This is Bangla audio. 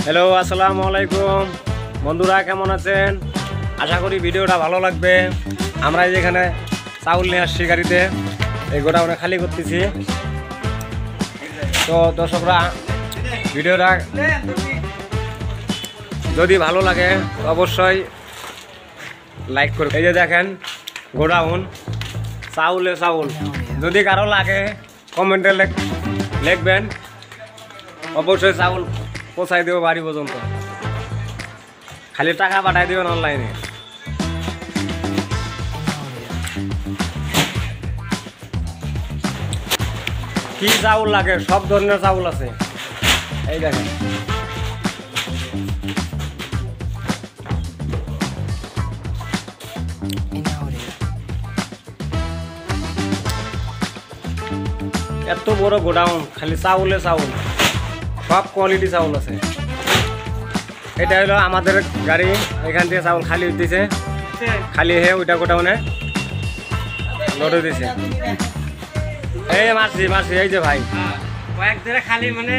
হ্যালো, আসসালামু আলাইকুম বন্ধুরা, কেমন আছেন? আশা করি ভিডিওটা ভালো লাগবে। আমরা যেখানে চাউল নিয়ে আসছি গাড়িতে, এই গোডাউনে খালি করতেছি। তো দর্শকরা, ভিডিওটা যদি ভালো লাগে অবশ্যই লাইক করুন। এই যে দেখেন গোডাউন, চাউলে চাউল। যদি কারো লাগে কমেন্টে লিখবেন, অবশ্যই চাউল পৌঁছাই দেবো বাড়ি পর্যন্ত। খালি টাকা পাঠাই দেবেন অনলাইনে। কি চাউল লাগে সব ধরনের চাউল আছে। এই দেখেন, এত বড় গোডাউন, খালি চাউলে চাউল, সব কোয়ালিটি চাউল আছে। এটা হলো আমাদের গাড়ি, এখান থেকে চাউল খালি দিছে, খালি হয়ে ওইটা গোডাউনে লোড দিছে। এই মারছি মারছি, এই যে ভাই কয়েক ধরে খালি মানে